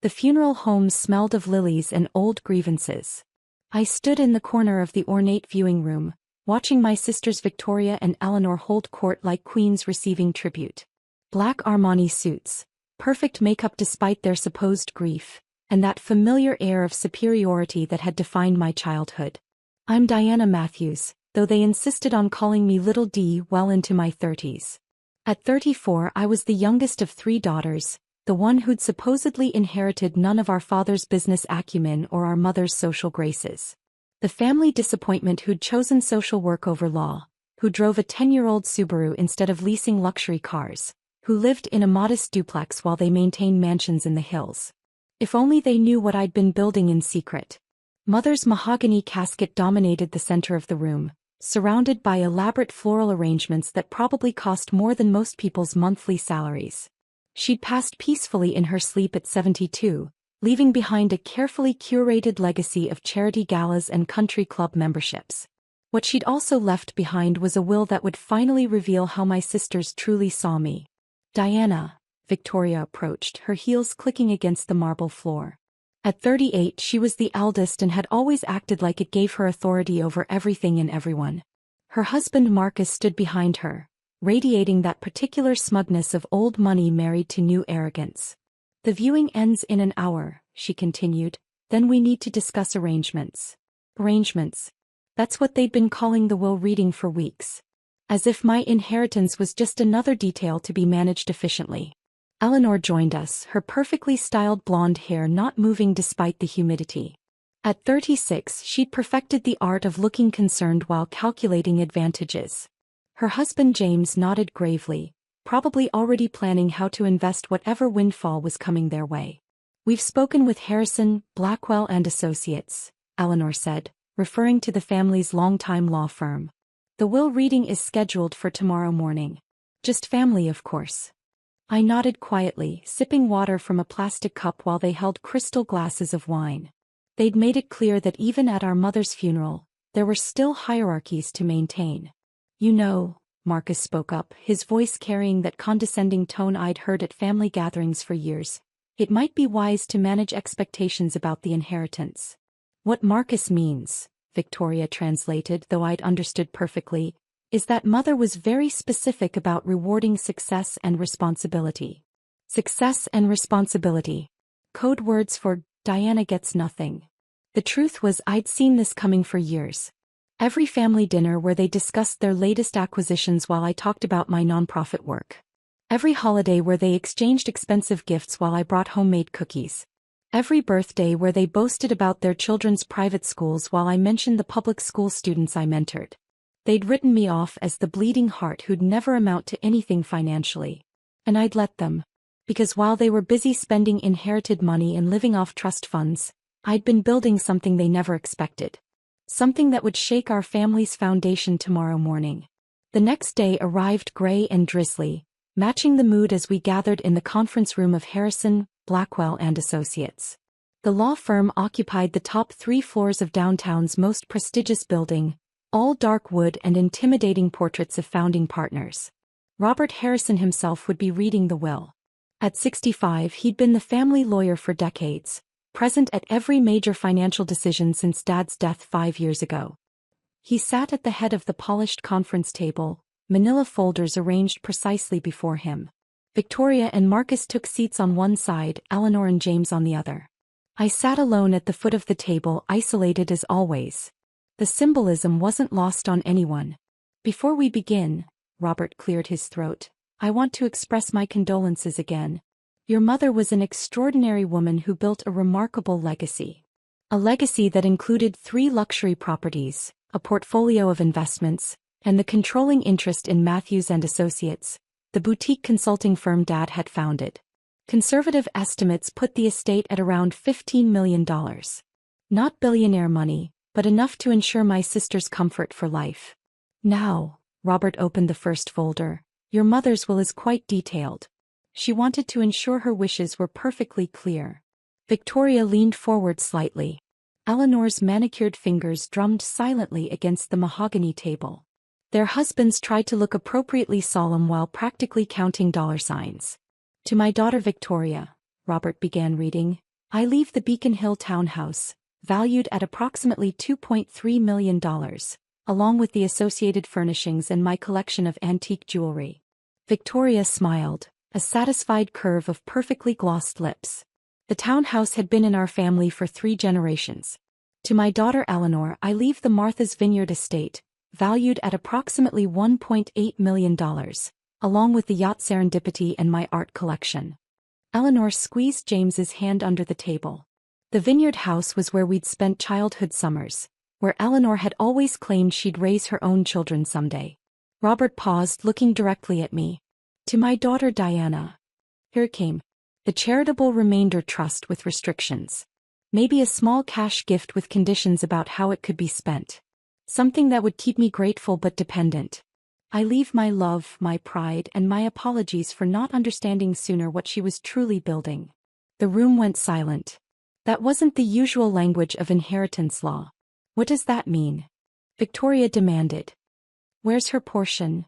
The funeral home smelled of lilies and old grievances. I stood in the corner of the ornate viewing room, watching my sisters Victoria and Eleanor hold court like queens receiving tribute. Black Armani suits, perfect makeup despite their supposed grief, and that familiar air of superiority that had defined my childhood. I'm Diana Matthews, though they insisted on calling me Little D well into my 30s. At 34 I was the youngest of 3 daughters, the one who'd supposedly inherited none of our father's business acumen or our mother's social graces. The family disappointment who'd chosen social work over law, who drove a 10-year-old Subaru instead of leasing luxury cars, who lived in a modest duplex while they maintained mansions in the hills. If only they knew what I'd been building in secret. Mother's mahogany casket dominated the center of the room, surrounded by elaborate floral arrangements that probably cost more than most people's monthly salaries. She'd passed peacefully in her sleep at 72, leaving behind a carefully curated legacy of charity galas and country club memberships. What she'd also left behind was a will that would finally reveal how my sisters truly saw me. Diana, Victoria approached, her heels clicking against the marble floor. At 38 she was the eldest and had always acted like it gave her authority over everything and everyone. Her husband Marcus stood behind her, radiating that particular smugness of old money married to new arrogance. The viewing ends in an hour, she continued, then we need to discuss arrangements. Arrangements. That's what they'd been calling the will reading for weeks. As if my inheritance was just another detail to be managed efficiently. Eleanor joined us, her perfectly styled blonde hair not moving despite the humidity. At 36 she'd perfected the art of looking concerned while calculating advantages. Her husband James nodded gravely, probably already planning how to invest whatever windfall was coming their way. We've spoken with Harrison, Blackwell and Associates, Eleanor said, referring to the family's longtime law firm. The will reading is scheduled for tomorrow morning. Just family, of course. I nodded quietly, sipping water from a plastic cup while they held crystal glasses of wine. They'd made it clear that even at our mother's funeral, there were still hierarchies to maintain. You know, Marcus spoke up, his voice carrying that condescending tone I'd heard at family gatherings for years. It might be wise to manage expectations about the inheritance. What Marcus means, Victoria translated, though I'd understood perfectly, is that mother was very specific about rewarding success and responsibility. Success and responsibility. Code words for Diana gets nothing. The truth was I'd seen this coming for years. Every family dinner where they discussed their latest acquisitions while I talked about my nonprofit work. Every holiday where they exchanged expensive gifts while I brought homemade cookies. Every birthday where they boasted about their children's private schools while I mentioned the public school students I mentored. They'd written me off as the bleeding heart who'd never amount to anything financially. And I'd let them. Because while they were busy spending inherited money and living off trust funds, I'd been building something they never expected. Something that would shake our family's foundation tomorrow morning. The next day arrived gray and drizzly, matching the mood as we gathered in the conference room of Harrison, Blackwell and Associates. The law firm occupied the top 3 floors of downtown's most prestigious building, all dark wood and intimidating portraits of founding partners. Robert Harrison himself would be reading the will. At 65 he'd been the family lawyer for decades, present at every major financial decision since Dad's death 5 years ago. He sat at the head of the polished conference table, manila folders arranged precisely before him. Victoria and Marcus took seats on one side, Eleanor and James on the other. I sat alone at the foot of the table, isolated as always. The symbolism wasn't lost on anyone. Before we begin, Robert cleared his throat, I want to express my condolences again. Your mother was an extraordinary woman who built a remarkable legacy. A legacy that included 3 luxury properties, a portfolio of investments, and the controlling interest in Matthews and Associates, the boutique consulting firm Dad had founded. Conservative estimates put the estate at around $15 million. Not billionaire money, but enough to ensure my sister's comfort for life. Now, Robert opened the first folder, your mother's will is quite detailed. She wanted to ensure her wishes were perfectly clear. Victoria leaned forward slightly. Eleanor's manicured fingers drummed silently against the mahogany table. Their husbands tried to look appropriately solemn while practically counting dollar signs. To my daughter Victoria, Robert began reading, I leave the Beacon Hill townhouse, valued at approximately $2.3 million, along with the associated furnishings and my collection of antique jewelry. Victoria smiled, a satisfied curve of perfectly glossed lips. The townhouse had been in our family for 3 generations. To my daughter Eleanor, I leave the Martha's Vineyard estate, valued at approximately $1.8 million, along with the yacht Serendipity and my art collection. Eleanor squeezed James's hand under the table. The Vineyard house was where we'd spent childhood summers, where Eleanor had always claimed she'd raise her own children someday. Robert paused, looking directly at me. To my daughter Diana. Here it came. The charitable remainder trust with restrictions. Maybe a small cash gift with conditions about how it could be spent. Something that would keep me grateful but dependent. I leave my love, my pride, and my apologies for not understanding sooner what she was truly building. The room went silent. That wasn't the usual language of inheritance law. What does that mean? Victoria demanded. Where's her portion?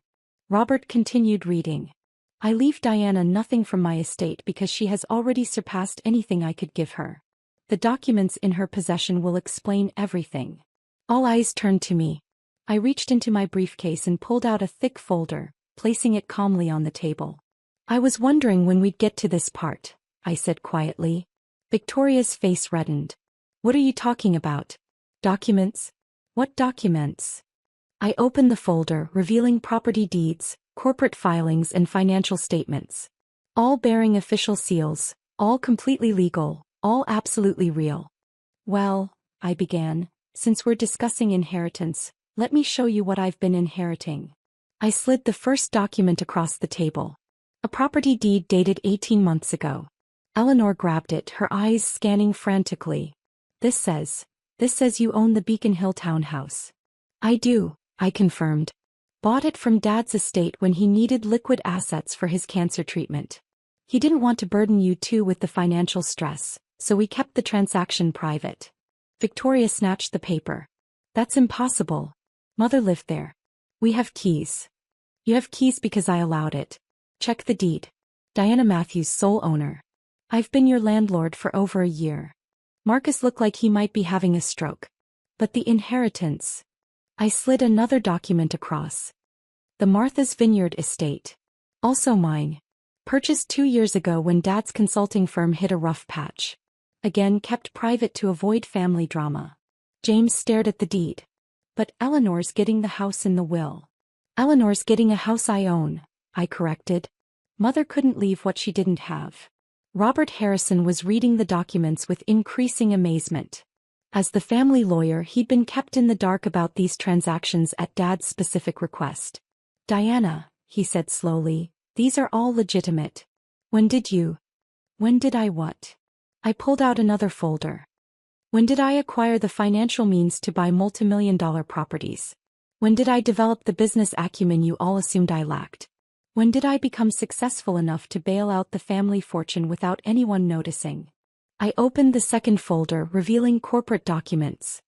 Robert continued reading. I leave Diana nothing from my estate because she has already surpassed anything I could give her. The documents in her possession will explain everything. All eyes turned to me. I reached into my briefcase and pulled out a thick folder, placing it calmly on the table. I was wondering when we'd get to this part, I said quietly. Victoria's face reddened. What are you talking about? Documents? What documents? I opened the folder, revealing property deeds, corporate filings, and financial statements. All bearing official seals, all completely legal, all absolutely real. Well, I began, since we're discussing inheritance, let me show you what I've been inheriting. I slid the first document across the table. A property deed dated 18 months ago. Eleanor grabbed it, her eyes scanning frantically. This says you own the Beacon Hill townhouse. I do, I confirmed. Bought it from Dad's estate when he needed liquid assets for his cancer treatment. He didn't want to burden you two with the financial stress, so we kept the transaction private. Victoria snatched the paper. That's impossible. Mother lived there. We have keys. You have keys because I allowed it. Check the deed. Diana Matthews, sole owner. I've been your landlord for over a year. Marcus looked like he might be having a stroke. But the inheritance. I slid another document across. The Martha's Vineyard estate. Also mine. Purchased 2 years ago when Dad's consulting firm hit a rough patch. Again kept private to avoid family drama. James stared at the deed. But Eleanor's getting the house in the will. Eleanor's getting a house I own, I corrected. Mother couldn't leave what she didn't have. Robert Harrison was reading the documents with increasing amazement. As the family lawyer, he'd been kept in the dark about these transactions at Dad's specific request. Diana, he said slowly, these are all legitimate. When did I what? I pulled out another folder. When did I acquire the financial means to buy multimillion-dollar properties? When did I develop the business acumen you all assumed I lacked? When did I become successful enough to bail out the family fortune without anyone noticing? I opened the second folder, revealing corporate documents.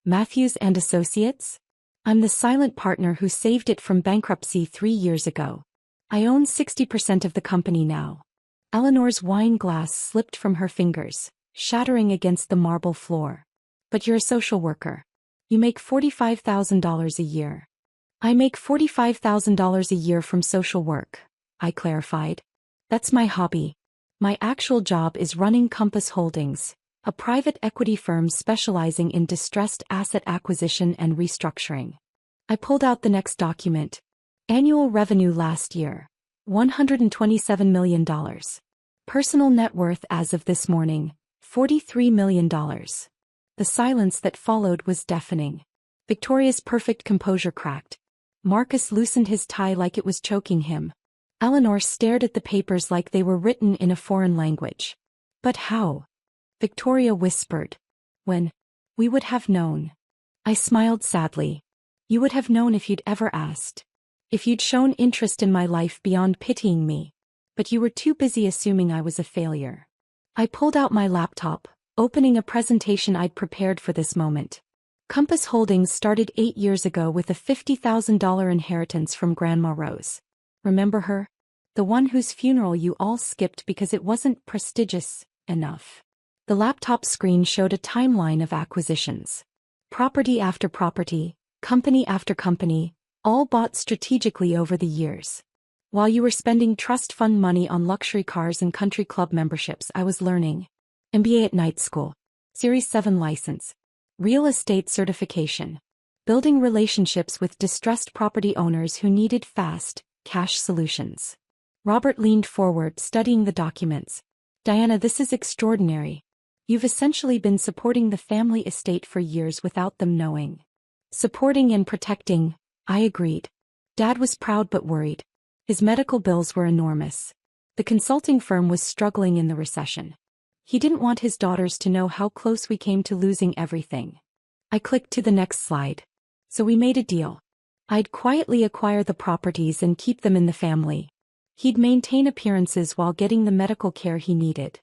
Matthews and Associates? I'm the silent partner who saved it from bankruptcy 3 years ago. I own 60% of the company now. Eleanor's wine glass slipped from her fingers, shattering against the marble floor. But you're a social worker. You make $45,000 a year. I make $45,000 a year from social work, I clarified. That's my hobby. My actual job is running Compass Holdings, a private equity firm specializing in distressed asset acquisition and restructuring. I pulled out the next document. Annual revenue last year, $127 million. Personal net worth as of this morning, $43 million. The silence that followed was deafening. Victoria's perfect composure cracked. Marcus loosened his tie like it was choking him. Eleanor stared at the papers like they were written in a foreign language. But how? Victoria whispered. When? We would have known. I smiled sadly. You would have known if you'd ever asked. If you'd shown interest in my life beyond pitying me. But you were too busy assuming I was a failure. I pulled out my laptop, opening a presentation I'd prepared for this moment. Compass Holdings started 8 years ago with a $50,000 inheritance from Grandma Rose. Remember her? The one whose funeral you all skipped because it wasn't prestigious enough. The laptop screen showed a timeline of acquisitions. Property after property, company after company, all bought strategically over the years. While you were spending trust fund money on luxury cars and country club memberships, I was learning. MBA at night school. Series 7 license. Real estate certification. Building relationships with distressed property owners who needed fast, cash solutions. Robert leaned forward, studying the documents. Diana, this is extraordinary. You've essentially been supporting the family estate for years without them knowing. Supporting and protecting, I agreed. Dad was proud but worried. His medical bills were enormous. The consulting firm was struggling in the recession. He didn't want his daughters to know how close we came to losing everything. I clicked to the next slide. So we made a deal. I'd quietly acquire the properties and keep them in the family. He'd maintain appearances while getting the medical care he needed.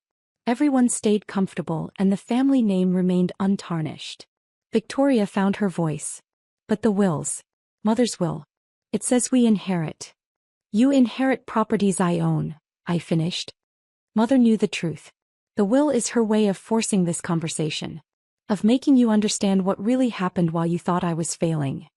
Everyone stayed comfortable and the family name remained untarnished. Victoria found her voice. But the wills. Mother's will. It says we inherit. You inherit properties I own, I finished. Mother knew the truth. The will is her way of forcing this conversation. Of making you understand what really happened while you thought I was failing.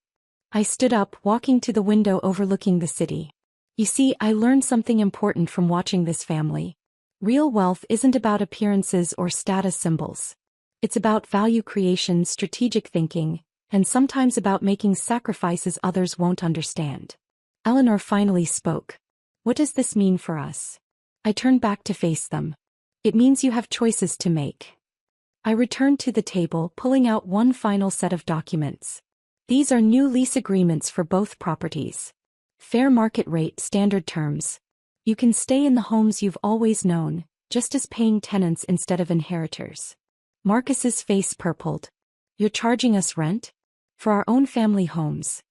I stood up, walking to the window overlooking the city. You see, I learned something important from watching this family. Real wealth isn't about appearances or status symbols. It's about value creation, strategic thinking, and sometimes about making sacrifices others won't understand. Eleanor finally spoke. What does this mean for us? I turned back to face them. It means you have choices to make. I returned to the table, pulling out one final set of documents. These are new lease agreements for both properties. Fair market rate, standard terms. You can stay in the homes you've always known, just as paying tenants instead of inheritors. Marcus's face purpled. You're charging us rent? For our own family homes.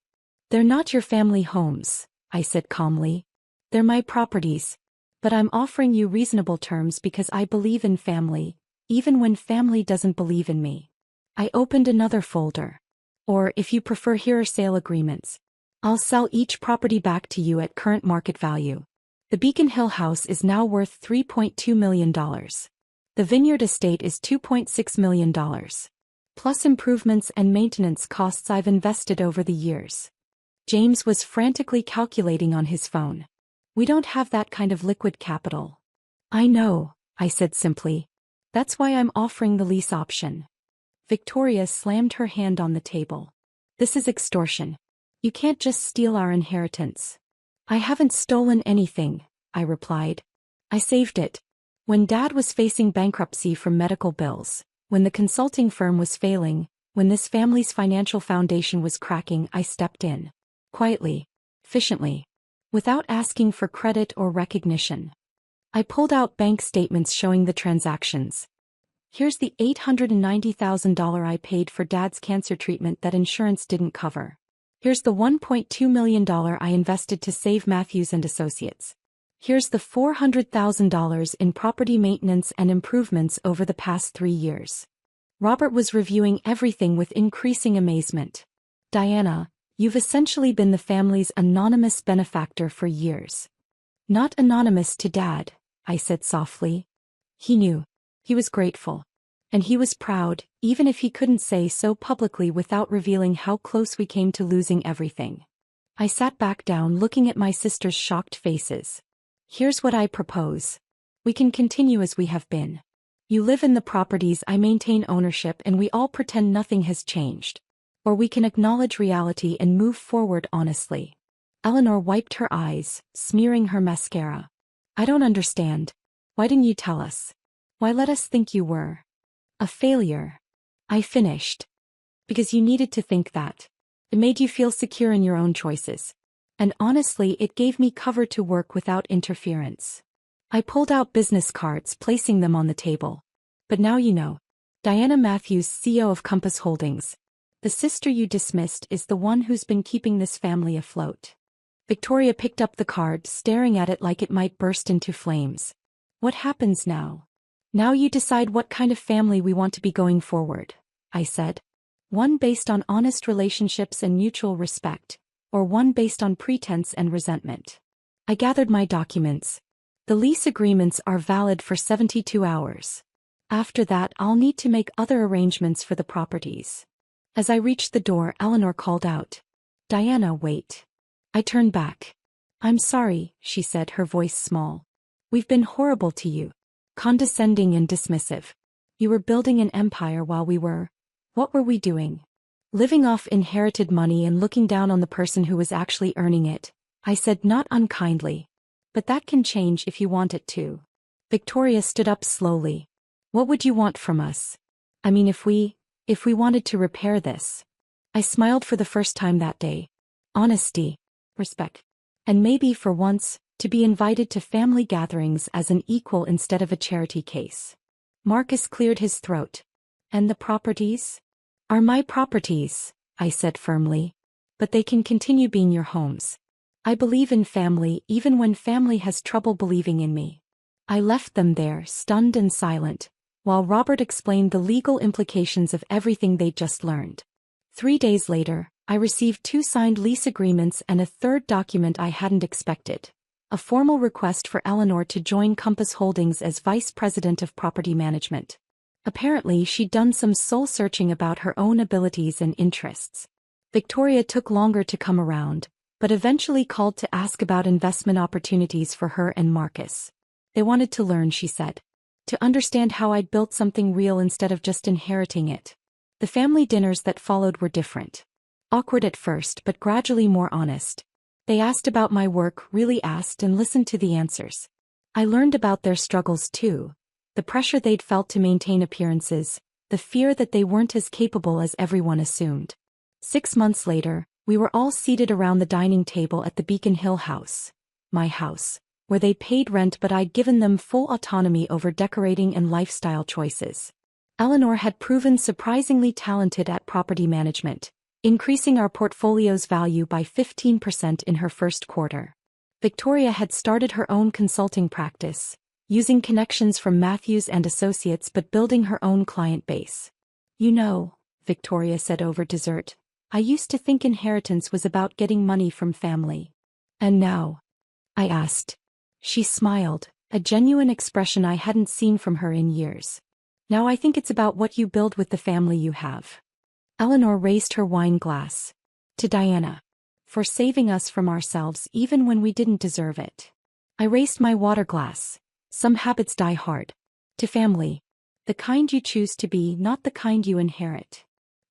They're not your family homes, I said calmly. They're my properties. But I'm offering you reasonable terms because I believe in family, even when family doesn't believe in me. I opened another folder. Or, if you prefer, here are sale agreements. I'll sell each property back to you at current market value. The Beacon Hill house is now worth $3.2 million. The Vineyard estate is $2.6 million. Plus improvements and maintenance costs I've invested over the years. James was frantically calculating on his phone. We don't have that kind of liquid capital. I know, I said simply. That's why I'm offering the lease option. Victoria slammed her hand on the table. This is extortion. You can't just steal our inheritance. I haven't stolen anything, I replied. I saved it. When Dad was facing bankruptcy from medical bills, when the consulting firm was failing, when this family's financial foundation was cracking, I stepped in. Quietly. Efficiently. Without asking for credit or recognition. I pulled out bank statements showing the transactions. Here's the $890,000 I paid for Dad's cancer treatment that insurance didn't cover. Here's the $1.2 million I invested to save Matthews and Associates. Here's the $400,000 in property maintenance and improvements over the past 3 years. Robert was reviewing everything with increasing amazement. Diana, you've essentially been the family's anonymous benefactor for years. Not anonymous to Dad, I said softly. He knew. He was grateful. And he was proud, even if he couldn't say so publicly without revealing how close we came to losing everything. I sat back down looking at my sister's shocked faces. Here's what I propose. We can continue as we have been. You live in the properties, I maintain ownership, and we all pretend nothing has changed. Or we can acknowledge reality and move forward honestly. Eleanor wiped her eyes, smearing her mascara. I don't understand. Why didn't you tell us? Why let us think you were a failure? I finished. Because you needed to think that. It made you feel secure in your own choices. And honestly, it gave me cover to work without interference. I pulled out business cards, placing them on the table. But now you know. Diana Matthews, CEO of Compass Holdings. The sister you dismissed is the one who's been keeping this family afloat. Victoria picked up the card, staring at it like it might burst into flames. What happens now? Now you decide what kind of family we want to be going forward, I said. One based on honest relationships and mutual respect, or one based on pretense and resentment. I gathered my documents. The lease agreements are valid for 72 hours. After that, I'll need to make other arrangements for the properties. As I reached the door, Eleanor called out, "Diana, wait." I turned back. "I'm sorry," she said, her voice small. "We've been horrible to you. Condescending and dismissive. You were building an empire while we were— what were we doing? Living off inherited money and looking down on the person who was actually earning it," I said, not unkindly. "But that can change if you want it to." Victoria stood up slowly. "What would you want from us? I mean, if we wanted to repair this." I smiled for the first time that day. Honesty. Respect. And maybe, for once, to be invited to family gatherings as an equal instead of a charity case. Marcus cleared his throat. "And the properties?" "Are my properties," I said firmly. "But they can continue being your homes. I believe in family even when family has trouble believing in me." I left them there, stunned and silent, while Robert explained the legal implications of everything they'd just learned. 3 days later, I received 2 signed lease agreements and a third document I hadn't expected: a formal request for Eleanor to join Compass Holdings as Vice President of Property Management. Apparently, she'd done some soul-searching about her own abilities and interests. Victoria took longer to come around, but eventually called to ask about investment opportunities for her and Marcus. They wanted to learn, she said. To understand how I'd built something real instead of just inheriting it. The family dinners that followed were different. Awkward at first, but gradually more honest. They asked about my work, really asked, and listened to the answers. I learned about their struggles too. The pressure they'd felt to maintain appearances, the fear that they weren't as capable as everyone assumed. 6 months later, we were all seated around the dining table at the Beacon Hill house, my house, where they'd paid rent but I'd given them full autonomy over decorating and lifestyle choices. Eleanor had proven surprisingly talented at property management, increasing our portfolio's value by 15% in her first quarter. Victoria had started her own consulting practice, using connections from Matthews and Associates but building her own client base. "You know," Victoria said over dessert, "I used to think inheritance was about getting money from family." "And now?" I asked. She smiled, a genuine expression I hadn't seen from her in years. "Now I think it's about what you build with the family you have." Eleanor raised her wine glass. "To Diana. For saving us from ourselves even when we didn't deserve it." I raised my water glass. "Some habits die hard. To family. The kind you choose to be, not the kind you inherit."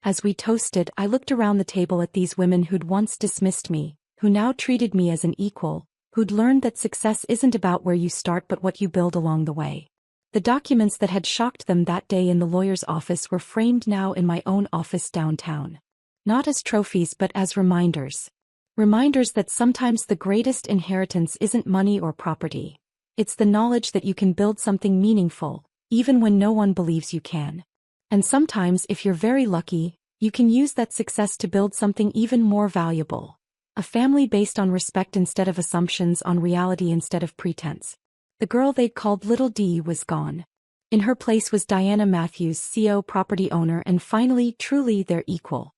As we toasted, I looked around the table at these women who'd once dismissed me, who now treated me as an equal, who'd learned that success isn't about where you start but what you build along the way. The documents that had shocked them that day in the lawyer's office were framed now in my own office downtown. Not as trophies but as reminders. Reminders that sometimes the greatest inheritance isn't money or property. It's the knowledge that you can build something meaningful, even when no one believes you can. And sometimes, if you're very lucky, you can use that success to build something even more valuable. A family based on respect instead of assumptions, on reality instead of pretense. The girl they'd called Little D was gone. In her place was Diana Matthews, CEO, property owner, and finally, truly their equal.